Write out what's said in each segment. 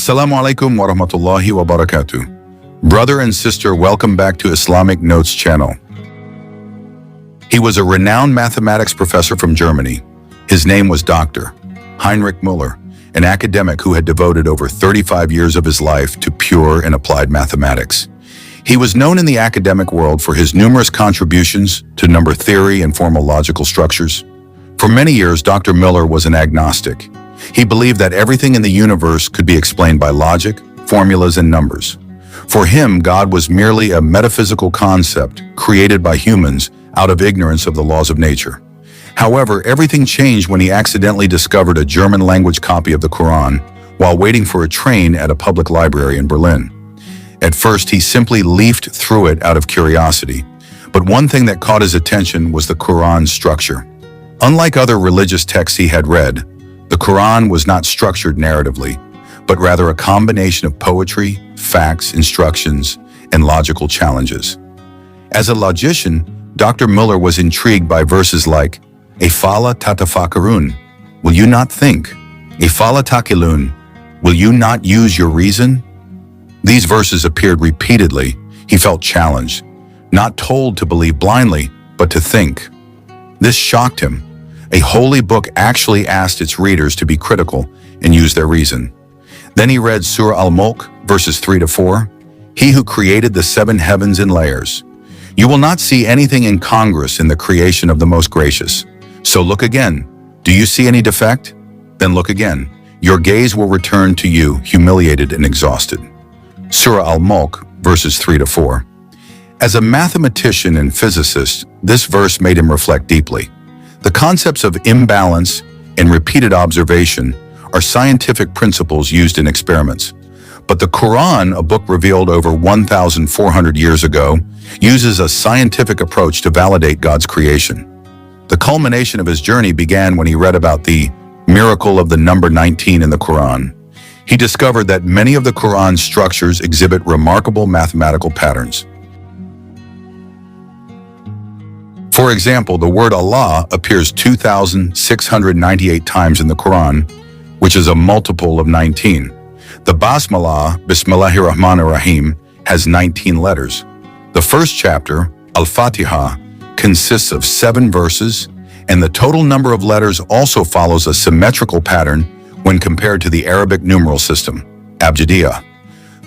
Assalamu alaikum wa rahmatullahi wa barakatuh. Brother and sister, welcome back to Islamic Notes channel. He was a renowned mathematics professor from Germany. His name was Dr. Heinrich Müller, an academic who had devoted over 35 years of his life to pure and applied mathematics. He was known in the academic world for his numerous contributions to number theory and formal logical structures. For many years, Dr. Müller was an agnostic. He believed that everything in the universe could be explained by logic, formulas, and numbers. For him, God was merely a metaphysical concept created by humans out of ignorance of the laws of nature. However, everything changed when he accidentally discovered a German-language copy of the Quran while waiting for a train at a public library in Berlin. At first, he simply leafed through it out of curiosity, but one thing that caught his attention was the Quran's structure. Unlike other religious texts he had read, the Quran was not structured narratively, but rather a combination of poetry, facts, instructions, and logical challenges. As a logician, Dr. Müller was intrigued by verses like, Afala tatafakkarun, will you not think? Afala takilun, will you not use your reason? These verses appeared repeatedly. He felt challenged, not told to believe blindly, but to think. This shocked him. A holy book actually asked its readers to be critical and use their reason. Then he read Surah Al-Mulk, verses 3-4, He who created the 7 heavens in layers. You will not see anything incongruous in the creation of the Most Gracious. So look again. Do you see any defect? Then look again. Your gaze will return to you, humiliated and exhausted. Surah Al-Mulk, verses 3-4. As a mathematician and physicist, this verse made him reflect deeply. The concepts of imbalance and repeated observation are scientific principles used in experiments. But the Quran, a book revealed over 1,400 years ago, uses a scientific approach to validate God's creation. The culmination of his journey began when he read about the miracle of the number 19 in the Quran. He discovered that many of the Quran's structures exhibit remarkable mathematical patterns. For example, the word Allah appears 2,698 times in the Quran, which is a multiple of 19. The Basmalah, Bismillahirrahmanirrahim, has 19 letters. The first chapter, Al-Fatiha, consists of 7 verses, and the total number of letters also follows a symmetrical pattern when compared to the Arabic numeral system, Abjadiyya.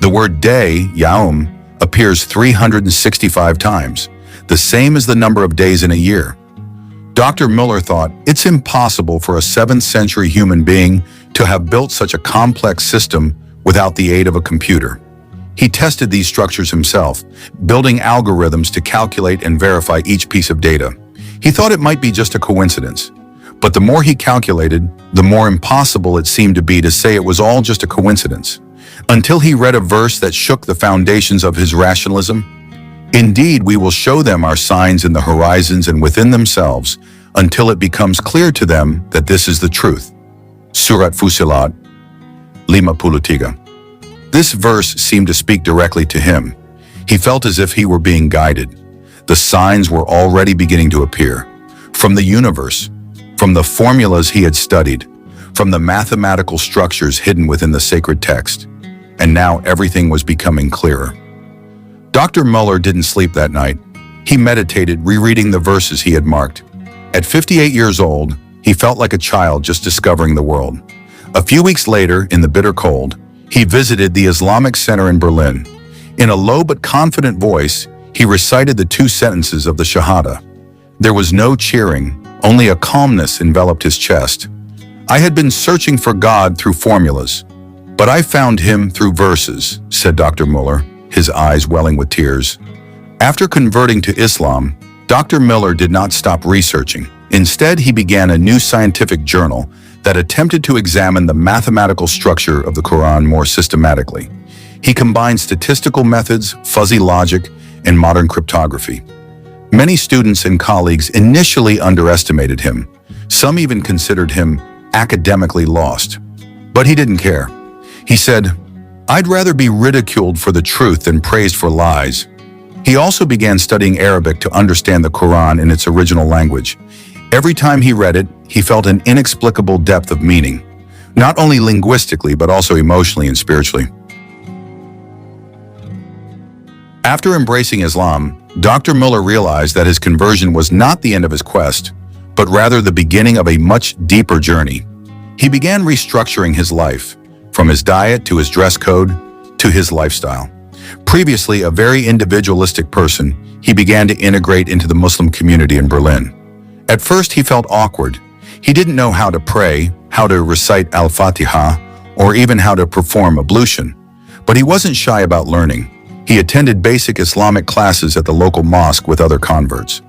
The word day, Yaum, appears 365 times, the same as the number of days in a year. Dr. Müller thought it's impossible for a 7th century human being to have built such a complex system without the aid of a computer. He tested these structures himself, building algorithms to calculate and verify each piece of data. He thought it might be just a coincidence, but the more he calculated, the more impossible it seemed to be to say it was all just a coincidence, until he read a verse that shook the foundations of his rationalism. Indeed, we will show them our signs in the horizons and within themselves until it becomes clear to them that this is the truth. Surat Fusilat, 53. This verse seemed to speak directly to him. He felt as if he were being guided. The signs were already beginning to appear. From the universe, from the formulas he had studied, from the mathematical structures hidden within the sacred text. And now everything was becoming clearer. Dr. Müller didn't sleep that night. He meditated, rereading the verses he had marked. At 58 years old, he felt like a child just discovering the world. A few weeks later, in the bitter cold, he visited the Islamic Center in Berlin. In a low but confident voice, he recited the 2 sentences of the Shahada. There was no cheering, only a calmness enveloped his chest. I had been searching for God through formulas, but I found him through verses, said Dr. Müller, his eyes welling with tears. After converting to Islam, Dr. Müller did not stop researching. Instead, he began a new scientific journal that attempted to examine the mathematical structure of the Quran more systematically. He combined statistical methods, fuzzy logic, and modern cryptography. Many students and colleagues initially underestimated him. Some even considered him academically lost. But he didn't care. He said, I'd rather be ridiculed for the truth than praised for lies. He also began studying Arabic to understand the Quran in its original language. Every time he read it, he felt an inexplicable depth of meaning. not only linguistically but also emotionally and spiritually. After embracing Islam, Dr. Muller realized that his conversion was not the end of his quest, but rather the beginning of a much deeper journey. He began restructuring his life, from his diet to his dress code to his lifestyle. Previously a very individualistic person, he began to integrate into the Muslim community in Berlin. At first he felt awkward. He didn't know how to pray, how to recite Al-Fatiha, or even how to perform ablution. But he wasn't shy about learning. He attended basic Islamic classes at the local mosque with other converts.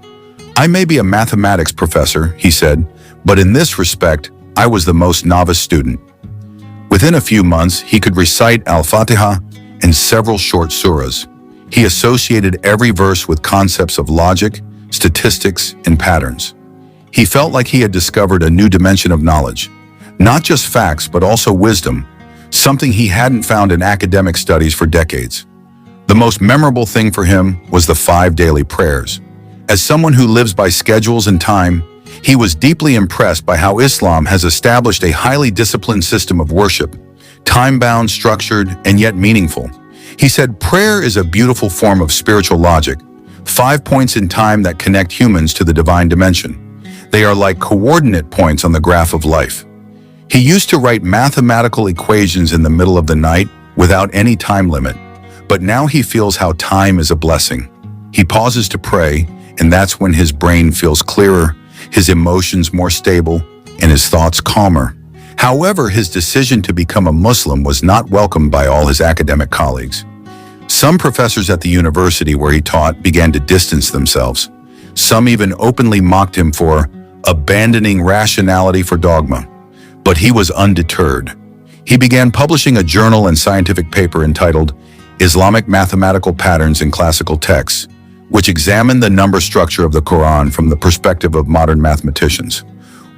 "I may be a mathematics professor," he said, "but in this respect, I was the most novice student." Within a few months, he could recite Al-Fatiha and several short surahs. He associated every verse with concepts of logic, statistics, and patterns. He felt like he had discovered a new dimension of knowledge, not just facts but also wisdom, something he hadn't found in academic studies for decades. The most memorable thing for him was the 5 daily prayers. As someone who lives by schedules and time, he was deeply impressed by how Islam has established a highly disciplined system of worship, time-bound, structured, and yet meaningful. He said, "Prayer is a beautiful form of spiritual logic, 5 points in time that connect humans to the divine dimension. They are like coordinate points on the graph of life." He used to write mathematical equations in the middle of the night without any time limit, but now he feels how time is a blessing. He pauses to pray, and that's when his brain feels clearer, his emotions more stable, and his thoughts calmer. However, his decision to become a Muslim was not welcomed by all his academic colleagues. Some professors at the university where he taught began to distance themselves. Some even openly mocked him for abandoning rationality for dogma. But he was undeterred. He began publishing a journal and scientific paper entitled Islamic Mathematical Patterns in Classical Texts, which examined the number structure of the Quran from the perspective of modern mathematicians.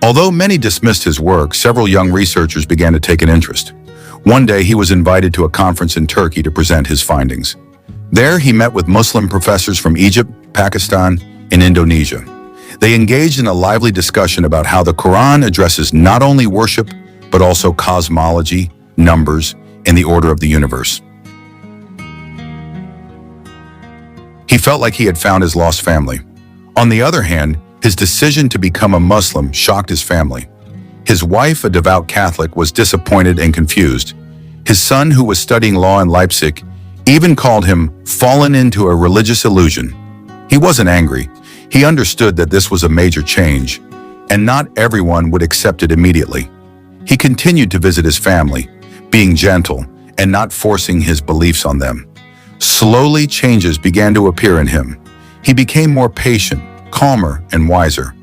Although many dismissed his work, several young researchers began to take an interest. One day he was invited to a conference in Turkey to present his findings. There he met with Muslim professors from Egypt, Pakistan, and Indonesia. They engaged in a lively discussion about how the Quran addresses not only worship, but also cosmology, numbers, and the order of the universe. He felt like he had found his lost family. On the other hand, his decision to become a Muslim shocked his family. His wife, a devout Catholic, was disappointed and confused. His son, who was studying law in Leipzig, even called him fallen into a religious illusion. He wasn't angry. He understood that this was a major change, and not everyone would accept it immediately. He continued to visit his family, being gentle and not forcing his beliefs on them. Slowly, changes began to appear in him. He became more patient, calmer, and wiser.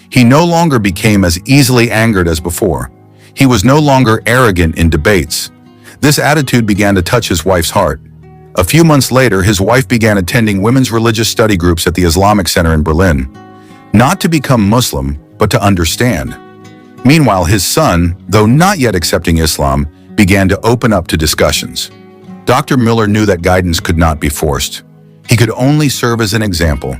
He no longer became as easily angered as before. He was no longer arrogant in debates. This attitude began to touch his wife's heart. A few months later, his wife began attending women's religious study groups at the Islamic Center in Berlin, not to become Muslim, but to understand. Meanwhile, his son, though not yet accepting Islam, began to open up to discussions. Dr. Muller knew that guidance could not be forced. He could only serve as an example,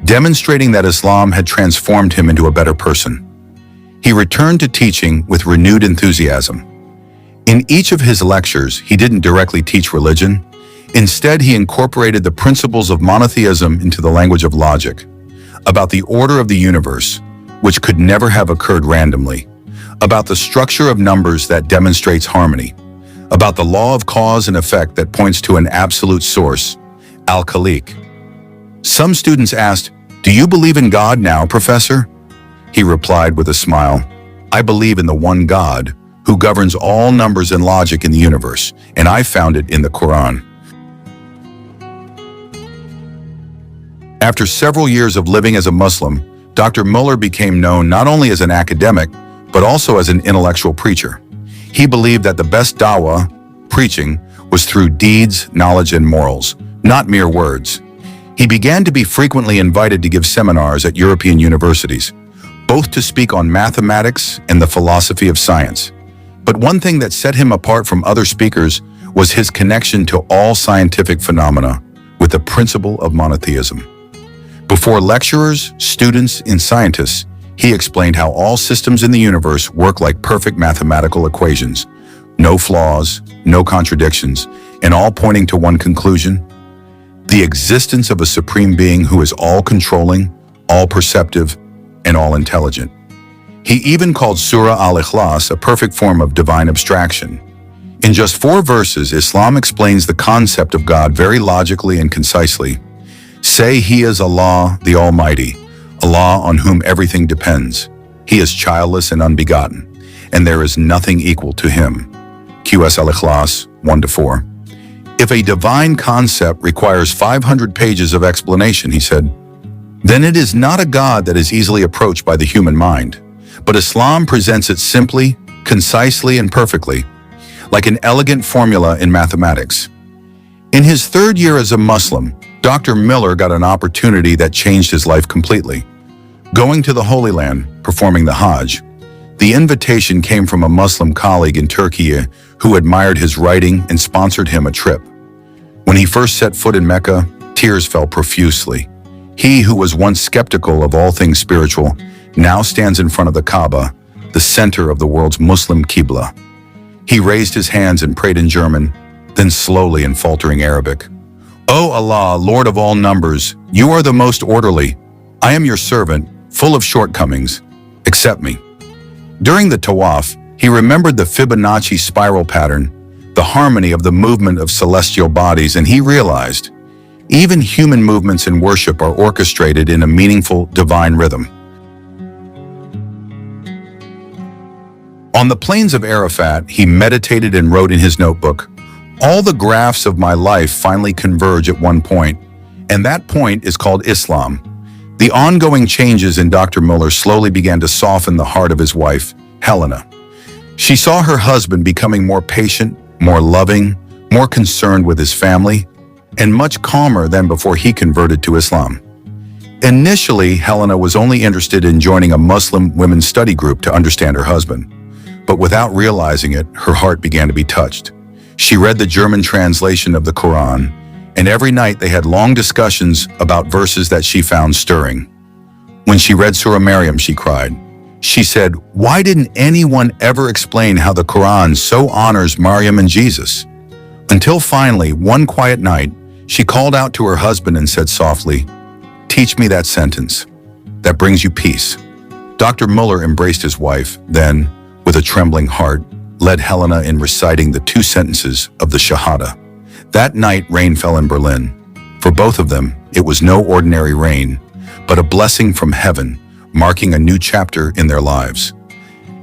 demonstrating that Islam had transformed him into a better person. He returned to teaching with renewed enthusiasm. In each of his lectures, he didn't directly teach religion. Instead, he incorporated the principles of monotheism into the language of logic, about the order of the universe, which could never have occurred randomly, about the structure of numbers that demonstrates harmony, about the law of cause and effect that points to an absolute source, Al-Khaliq. Some students asked, "Do you believe in God now, Professor?" He replied with a smile, "I believe in the one God who governs all numbers and logic in the universe, and I found it in the Quran." After several years of living as a Muslim, Dr. Muller became known not only as an academic, but also as an intellectual preacher. He believed that the best Dawah, preaching, was through deeds, knowledge, and morals, not mere words. He began to be frequently invited to give seminars at European universities, both to speak on mathematics and the philosophy of science. But one thing that set him apart from other speakers was his connection to all scientific phenomena with the principle of monotheism. Before lecturers, students, and scientists, He explained how all systems in the universe work like perfect mathematical equations. No flaws, no contradictions, and all pointing to one conclusion: the existence of a supreme being who is all-controlling, all-perceptive, and all-intelligent. He even called Surah Al-Ikhlas a perfect form of divine abstraction. In just 4 verses, Islam explains the concept of God very logically and concisely. Say He is Allah, the Almighty, Allah on whom everything depends. He is childless and unbegotten, and there is nothing equal to Him. QS Al-Ikhlas 1-4. If a divine concept requires 500 pages of explanation, he said, then it is not a God that is easily approached by the human mind. But Islam presents it simply, concisely, and perfectly, like an elegant formula in mathematics. In his 3rd year as a Muslim, Dr. Miller got an opportunity that changed his life completely. Going to the Holy Land, performing the Hajj. The invitation came from a Muslim colleague in Turkey who admired his writing and sponsored him a trip. When he first set foot in Mecca, tears fell profusely. He who was once skeptical of all things spiritual now stands in front of the Kaaba, the center of the world's Muslim Qibla. He raised his hands and prayed in German, then slowly in faltering Arabic. O Allah, Lord of all numbers, you are the most orderly. I am your servant, full of shortcomings. Accept me. During the tawaf, he remembered the Fibonacci spiral pattern, the harmony of the movement of celestial bodies, and he realized, even human movements in worship are orchestrated in a meaningful divine rhythm. On the plains of Arafat, he meditated and wrote in his notebook, all the graphs of my life finally converge at one point, and that point is called Islam. The ongoing changes in Dr. Muller slowly began to soften the heart of his wife, Helena. She saw her husband becoming more patient, more loving, more concerned with his family, and much calmer than before he converted to Islam. Initially, Helena was only interested in joining a Muslim women's study group to understand her husband. But without realizing it, her heart began to be touched. She read the German translation of the Quran, and every night they had long discussions about verses that she found stirring. When she read Surah Maryam, she cried. She said, why didn't anyone ever explain how the Quran so honors Maryam and Jesus? Until finally, one quiet night, she called out to her husband and said softly, teach me that sentence. That brings you peace. Dr. Muller embraced his wife, then, with a trembling heart, led Helena in reciting the 2 sentences of the Shahada. That night, rain fell in Berlin. For both of them, it was no ordinary rain, but a blessing from heaven, marking a new chapter in their lives.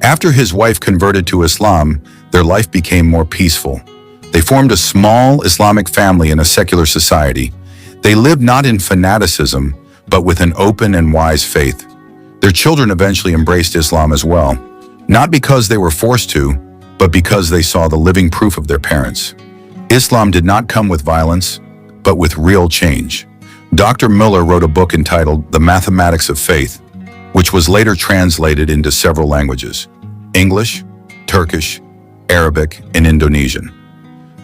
After his wife converted to Islam, their life became more peaceful. They formed a small Islamic family in a secular society. They lived not in fanaticism, but with an open and wise faith. Their children eventually embraced Islam as well, not because they were forced to, but because they saw the living proof of their parents. Islam did not come with violence, but with real change. Dr. Muller wrote a book entitled The Mathematics of Faith, which was later translated into several languages: English, Turkish, Arabic, and Indonesian.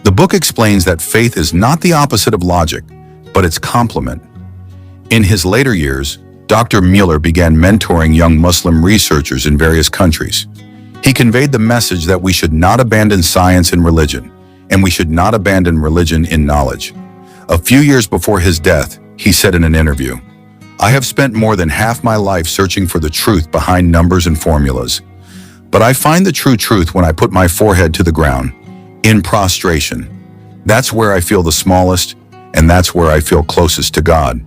The book explains that faith is not the opposite of logic, but its complement. In his later years, Dr. Muller began mentoring young Muslim researchers in various countries. He conveyed the message that we should not abandon science and religion, and we should not abandon religion in knowledge. A few years before his death, he said in an interview, I have spent more than half my life searching for the truth behind numbers and formulas. But I find the true truth when I put my forehead to the ground, in prostration. That's where I feel the smallest, and that's where I feel closest to God.